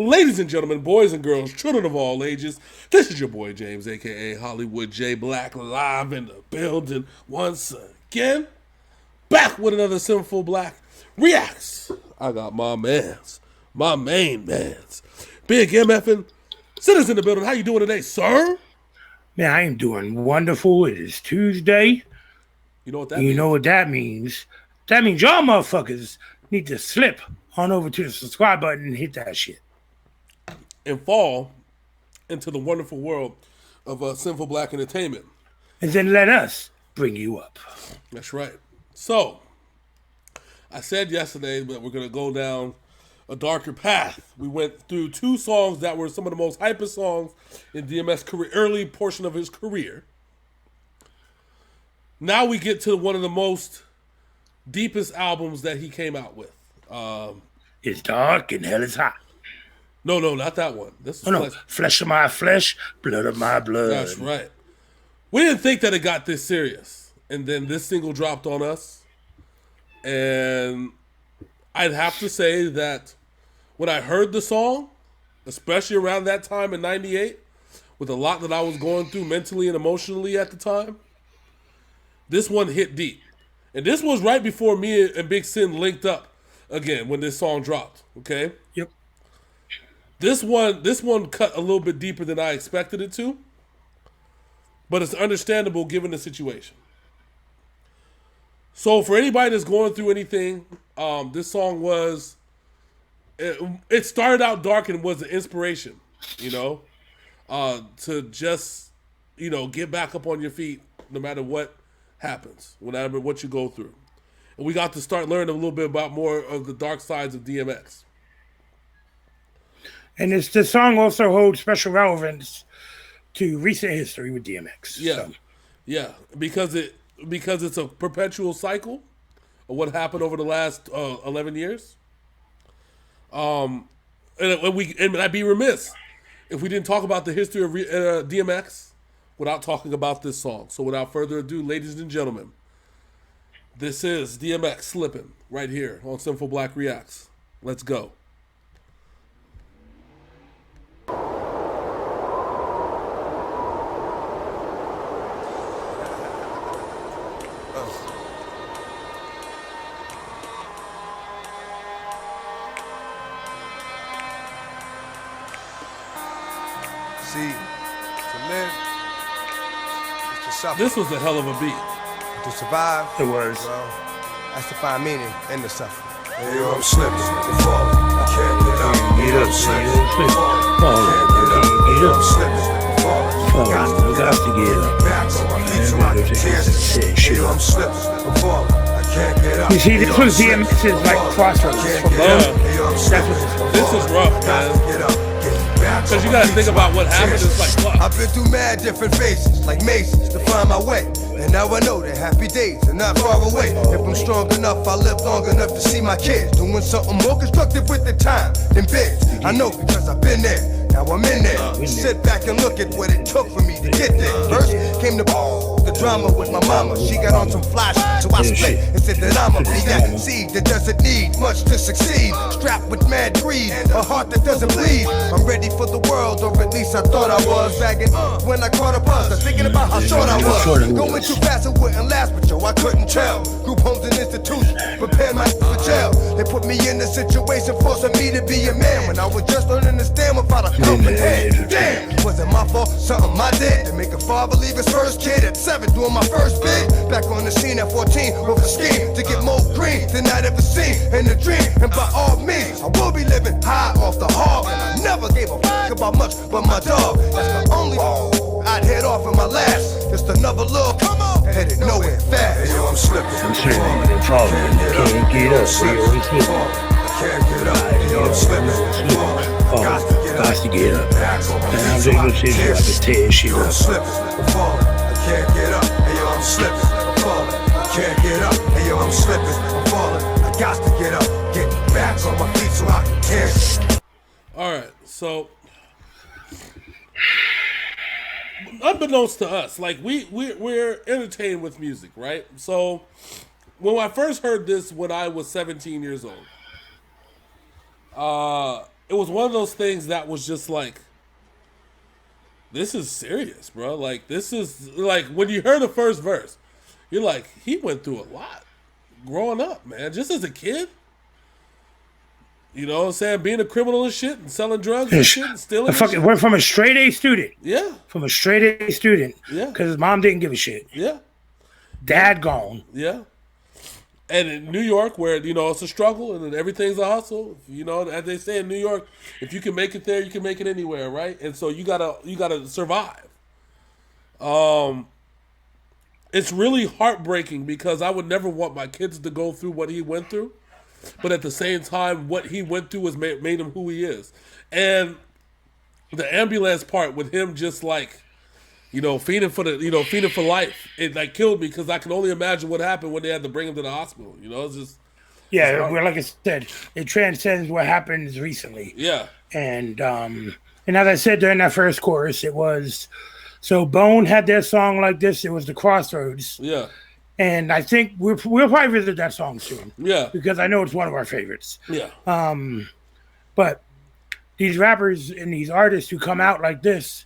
Ladies and gentlemen, boys and girls, children of all ages, this is your boy James, aka Hollywood J Black, live in the building once again. Back with another Synful Blaq reacts. I got my main mans, Big MFing Sinners in the building. How you doing today, sir? Man, I am doing wonderful. It is Tuesday. You know what that means? You know what that means? That means y'all motherfuckers need to slip on over to the subscribe button and hit that shit. And fall into the wonderful world of Synful Blaq Entertainment. And then let us bring you up. That's right. So, I said yesterday that we're going to go down a darker path. We went through two songs that were some of the most hypest songs in DMX' career, early portion of his career. Now we get to one of the most deepest albums that he came out with. It's dark and hell is hot. No, not that one. This is Flesh of my flesh, blood of my blood. That's right. We didn't think that it got this serious. And then this single dropped on us. And I'd have to say that when I heard the song, especially around that time in 98, with a lot that I was going through mentally and emotionally at the time, this one hit deep. And this was right before me and Big Sin linked up again when this song dropped, okay? Yep. This one cut a little bit deeper than I expected it to, but it's understandable given the situation. So for anybody that's going through anything, this song it started out dark and was an inspiration, to just, get back up on your feet no matter what happens, whatever what you go through. And we got to start learning a little bit about more of the dark sides of DMX. And the song also holds special relevance to recent history with DMX. Yeah, yeah, because it's a perpetual cycle of what happened over the last 11 years. And I'd be remiss if we didn't talk about the history of DMX without talking about this song. So without further ado, ladies and gentlemen, this is DMX Slippin' right here on Synful Blaq Reacts. Let's go. See, to live is to suffer. This was a hell of a beat. To survive, It was. well, that's to find meaning in the suffering. Hey, yo, I'm slipping and falling. I can't get up. Get up, I'm slipping man. and falling. I can't get up. Get up. I'm slipping and falling. You got to get up. Back on my feet so I can tears. Hey, yo, I'm slipping and falling. I can't get up. You see, this was DMX's like crossroads from Yeah. Hey, yo, I'm slipping. This is rough, man. Get up. Because you gotta think about what happened. It's like, fuck. I've been through mad different phases, like mazes, to find my way. And now I know that happy days are not far away. If I'm strong enough, I'll live long enough to see my kids doing something more constructive with the time than biz. I know because I've been there. Now I'm in there. Sit back and look at what it took for me to get there. First came the drama with my mama. She got on some fly shit, so I split and said that I'ma be that seed that doesn't need much to succeed. Strapped with mad greed, a heart that doesn't bleed. I'm ready for the world, or at least I thought I was. Bagging when I caught a buzz, I'm thinking about how short I was. Going too fast, it wouldn't last, but yo, I couldn't tell. Group homes and institutions prepared my for jail. They put me in a situation forcing me to be a man when I was just learning to stand without a helping hand. Damn, was it my fault? Something I did to make a father leave his first kid at 7 doing my first bid. Back on the scene at 14 with a scheme to get more green than I'd ever seen in a dream. And by all means, I will be living high off the hog. And I never gave a fuck about much but my dog. That's the only I'd head off in my last. Just another little come on, headed nowhere fast. Hey, yo, I'm slipping. I'm slipping and falling. Can't get up. I can't get up. Hey, yo, I'm slipping and falling. Got to get up. And I'm just gonna sit here like a tear shit I'm up. slipping and falling. I can't get up. Hey, yo, I'm slipping and falling. I can't get up. slipping, I'm falling. I got to get up, get back on my feet so I can tear. All right, so unbeknownst to us, like we're entertained with music, right? So when I first heard this when I was 17 years old, it was one of those things that was just like, this is serious, bro. Like, this is like when you heard the first verse, you're like, he went through a lot growing up, man. Just as a kid. You know what I'm saying? Being a criminal and shit and selling drugs and shit and stealing. We're from a straight A student. Yeah. From a straight A student. Yeah. Because his mom didn't give a shit. Yeah. Dad gone. Yeah. And in New York, where, you know, it's a struggle and everything's a hustle, you know, as they say in New York, if you can make it there, you can make it anywhere, right? And so you gotta survive. It's really heartbreaking because I would never want my kids to go through what he went through. But at the same time, what he went through was made him who he is. And the ambulance part with him just like, you know, feeding for life, it like killed me because I can only imagine what happened when they had to bring him to the hospital. You know, it's just. Yeah, well, like I said, it transcends what happens recently. Yeah. And as I said during that first chorus, it was, so Bone had their song like this, it was the Crossroads. Yeah. And I think we'll probably visit that song soon. Yeah. Because I know it's one of our favorites. Yeah. But these rappers and these artists who come out like this,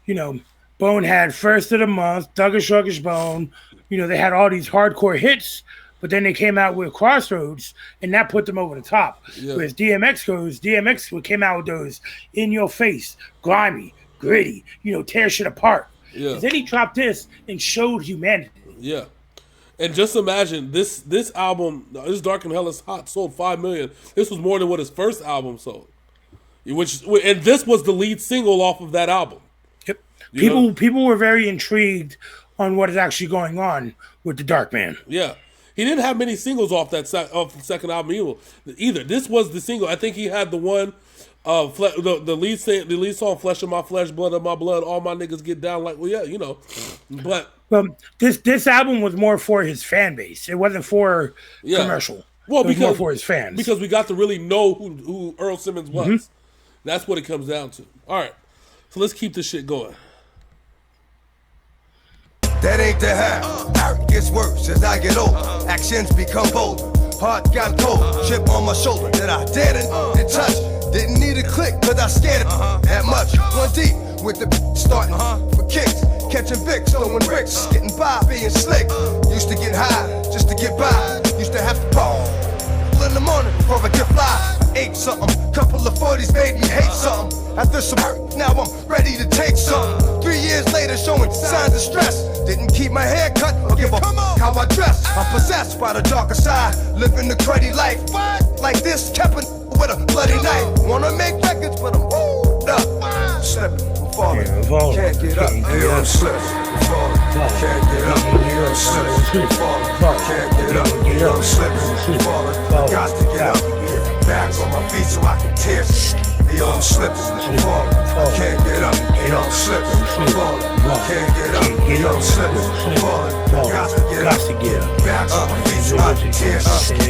you know, Bone had First of the Month, Thuggish Ruggish Bone. You know, they had all these hardcore hits, but then they came out with Crossroads, and that put them over the top. Yeah. Whereas DMX came out with those in your face, grimy, gritty, you know, tear shit apart. Yeah. Then he dropped this and showed humanity. Yeah. And just imagine this album, this Dark and Hell is Hot, sold 5 million. This was more than what his first album sold. And this was the lead single off of that album. Yep. People were very intrigued on what is actually going on with the Dark Man. Yeah. He didn't have many singles off the second album either. This was the single. I think he had the one, the lead song, Flesh of My Flesh, Blood of My Blood, all my niggas get down like, well, yeah, you know. But this album was more for his fan base. It wasn't for commercial. Well, it was more for his fans. Because we got to really know who Earl Simmons was. Mm-hmm. That's what it comes down to. All right. So let's keep this shit going. That ain't the how. It gets worse as I get older. Actions become bolder. Heart got cold. Chip on my shoulder that I didn't touch. Didn't need a click, cause I scared it that much. One deep with the starting for kicks. Catching Vicks, throwing bricks. Getting by, being slick. Used to get high just to get by. Used to have to pop in the morning before I get fly. Ate something. Couple of 40s made me hate something. After some hurt, now I'm ready to take something. 3 years later, showing signs of stress. Didn't keep my hair cut or give a how I dress. I'm possessed by the darker side, living the cruddy life. Like this, kept with a bloody knife. Wanna make records, but I'm up. Slipping, I'm falling, can't get up. I'm slipping, I'm falling, can't get up. I'm slipping, I'm falling, can't get up. I'm slipping, I'm falling, got to get up. Get back on my feet so I can tear. I'm slipping, I'm falling, can't get up. I'm slipping, I'm falling, can't get up. I'm slipping, I'm falling, got to get up. Back on my feet so I can tear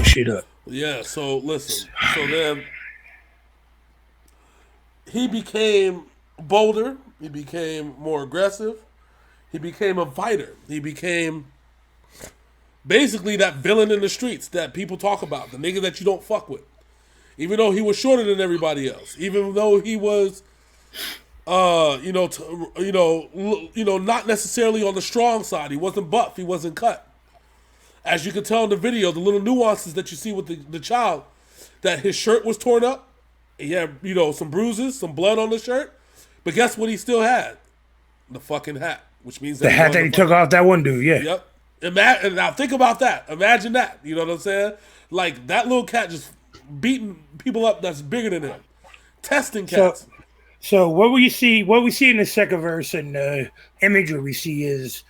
shit up. Yeah, so listen. So then he became bolder. He became more aggressive. He became a fighter. He became basically that villain in the streets that people talk about, the nigga that you don't fuck with. Even though he was shorter than everybody else, even though he was, not necessarily on the strong side. He wasn't buff. He wasn't cut. As you can tell in the video, the little nuances that you see with the child, that his shirt was torn up. He had, some bruises, some blood on the shirt. But guess what he still had? The fucking hat, which means the hat that he took off that one dude, yeah. Yep. Now think about that. Imagine that. You know what I'm saying? Like, that little cat just beating people up that's bigger than him. Testing cats. So what we see in the second verse and the imagery we see is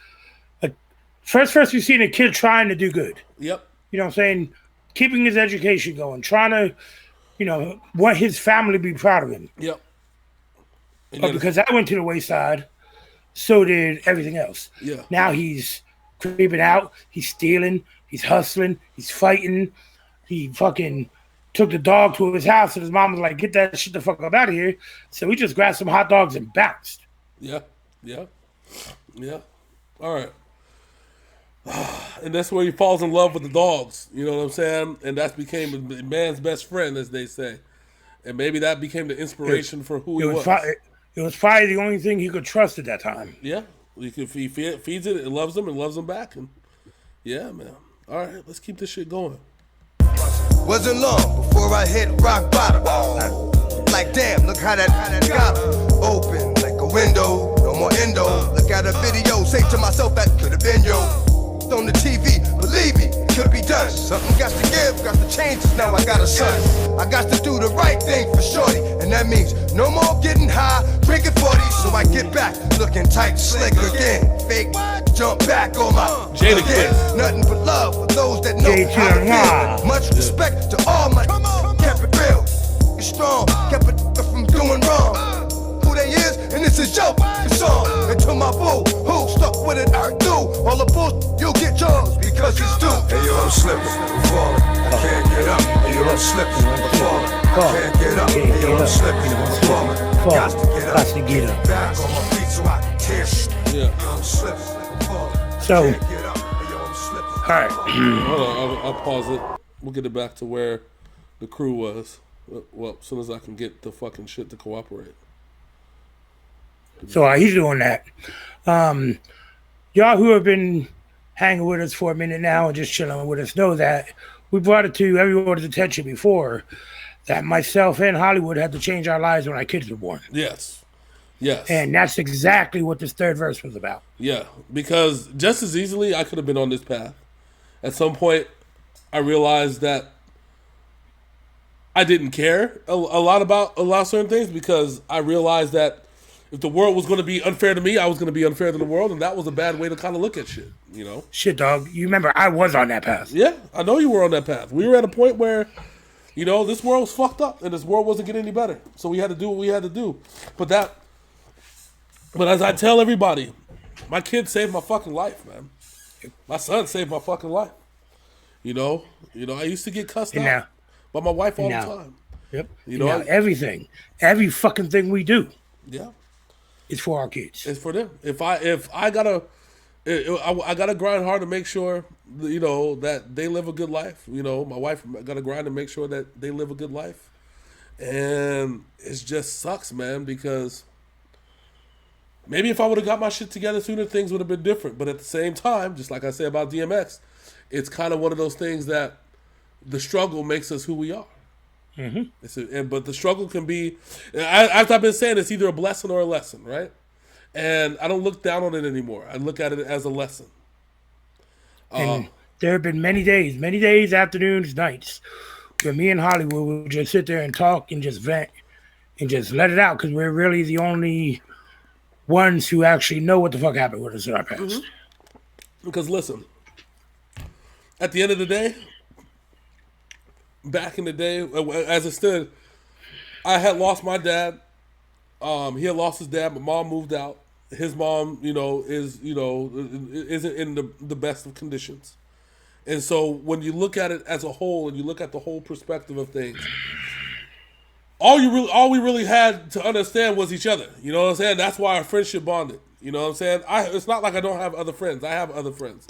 first we see a kid trying to do good. Yep. You know what I'm saying? Keeping his education going, trying to, want his family to be proud of him. Yep. But because that went to the wayside, so did everything else. Yeah. Now he's creeping out. He's stealing. He's hustling. He's fighting. He fucking took the dog to his house, and his mom was like, "Get that shit the fuck up out of here." So we just grabbed some hot dogs and bounced. Yeah. All right. And that's where he falls in love with the dogs. You know what I'm saying? And that became a man's best friend, as they say. And maybe that became the inspiration for who he was. It was probably the only thing he could trust at that time. Yeah. He feeds it, it loves him, and loves him back. And yeah, man. All right, let's keep this shit going. Wasn't long before I hit rock bottom. Like damn, look how that got open like a window. No more endo. Look at a video, say to myself that could have been yo. On the TV, believe me, it could be done. Something got to give, got to change. Now I got a son. I got to do the right thing for shorty, and that means no more getting high, drinking 40. So I get back, looking tight, slick again. Fake, jump back on my Jada again. Nothing but love for those that know how to feel. Much respect to all my kept it real. It's strong, kept it from doing wrong. Who they is, and this is your song. And to my boo, who stuck with it, I do. All the bull, you'll get yours because it's due. Hey yo, I'm slipping, I'm falling, I can't get up. Hey yo, I'm slipping, I'm falling, I can't get up. Hey yo, I'm slipping, I'm falling, got to get up. Back on my feet so I can tear shit. Yeah. I'm slipping, I'm falling, So, can't get up. Hey yo, I'm slipping. all right. Hold on, I'll pause it. We'll get it back to where the crew was. Well, as soon as I can get the fucking shit to cooperate. So he's doing that. Y'all who have been hanging with us for a minute now and just chilling with us know that we brought it to everyone's attention before that myself and Hollywood had to change our lives when our kids were born. Yes. And that's exactly what this third verse was about. Yeah, because just as easily I could have been on this path. At some point, I realized that I didn't care a lot about a lot of certain things because I realized that if the world was going to be unfair to me, I was going to be unfair to the world, and that was a bad way to kind of look at shit, you know? Shit, dog. You remember I was on that path. Yeah, I know you were on that path. We were at a point where, you know, this world was fucked up, and this world wasn't getting any better. So we had to do what we had to do. But as I tell everybody, my kid saved my fucking life, man. My son saved my fucking life. You know, I used to get cussed out by my wife all the time. Yep. You know, everything, every fucking thing we do. Yeah. It's for our kids. It's for them. If I gotta grind hard to make sure, you know, that they live a good life. You know, my wife gotta grind to make sure that they live a good life, and it just sucks, man. Because maybe if I would have got my shit together sooner, things would have been different. But at the same time, just like I say about DMX, it's kind of one of those things that the struggle makes us who we are. Mm-hmm. But the struggle can be, as I've been saying, it's either a blessing or a lesson, right? And I don't look down on it anymore. I look at it as a lesson. And there have been many days, afternoons, nights, where me and Hollywood would just sit there and talk and just vent and just let it out because we're really the only ones who actually know what the fuck happened with us in our past. Mm-hmm. Because listen, at the end of the day, back in the day, as it stood, I had lost my dad. He had lost his dad. My mom moved out. His mom, isn't in the best of conditions. And so when you look at it as a whole and you look at the whole perspective of things, all we really had to understand was each other. You know what I'm saying? That's why our friendship bonded. You know what I'm saying? It's not like I don't have other friends. I have other friends.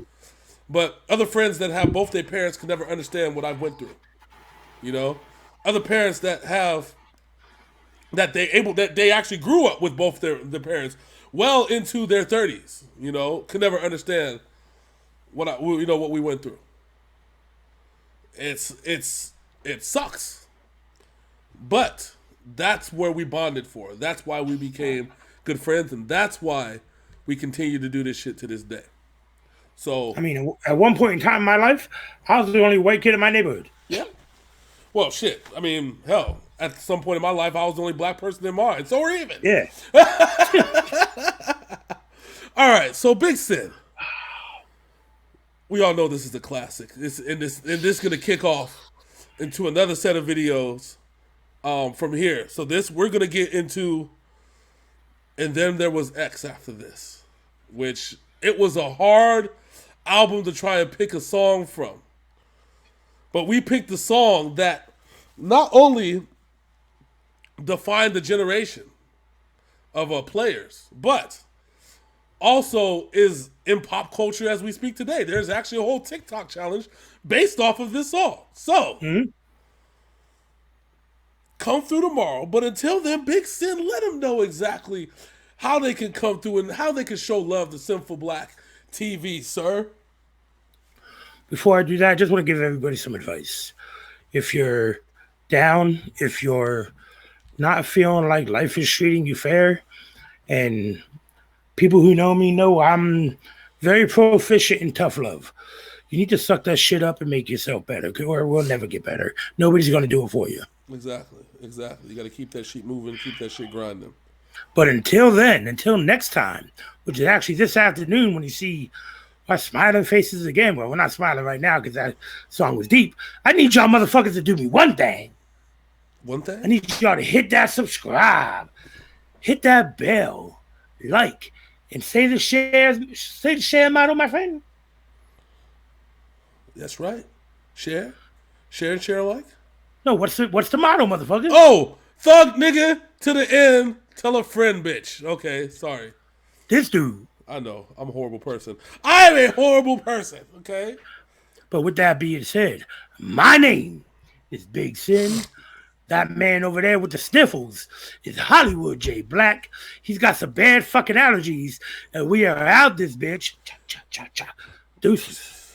But other friends that have both their parents can never understand what I went through. You know, other parents that they actually grew up with both their parents well into their 30s. You know, can never understand what we went through. It sucks, but that's where we bonded for. That's why we became good friends, and that's why we continue to do this shit to this day. So I mean, at one point in time in my life, I was the only white kid in my neighborhood. Yeah. Well, shit. I mean, hell, at some point in my life, I was the only black person in mine. So we're even. Yeah. All right. So Big Sin. We all know this is a classic. This is going to kick off into another set of videos from here. So we're going to get into, and then there was X after this, which it was a hard album to try and pick a song from. But we picked the song that not only defined the generation of players, but also is in pop culture as we speak today. There's actually a whole TikTok challenge based off of this song. So, come through tomorrow. But until then, Big Sin, let them know exactly how they can come through and how they can show love to Synful Blaq TV, sir. Before I do that, I just want to give everybody some advice. If you're down, if you're not feeling like life is treating you fair, and people who know me know I'm very proficient in tough love. You need to suck that shit up and make yourself better, or it will never get better. Nobody's going to do it for you. Exactly. You got to keep that shit moving, keep that shit grinding. But until then, until next time, which is actually this afternoon when you see our smiling faces again. Well, we're not smiling right now because that song was deep. I need y'all motherfuckers to do me one thing. One thing? I need y'all to hit that subscribe, hit that bell, like, and say the share motto, my friend. That's right. Share and share alike. No, what's the motto, motherfucker? Oh, thug nigga to the end. Tell a friend, bitch. Okay, sorry. This dude. I know. I'm a horrible person. I am a horrible person. Okay. But with that being said, my name is Big Sin. That man over there with the sniffles is Hollywood J. Blaq. He's got some bad fucking allergies, and we are out this bitch. Cha cha cha cha. Deuces.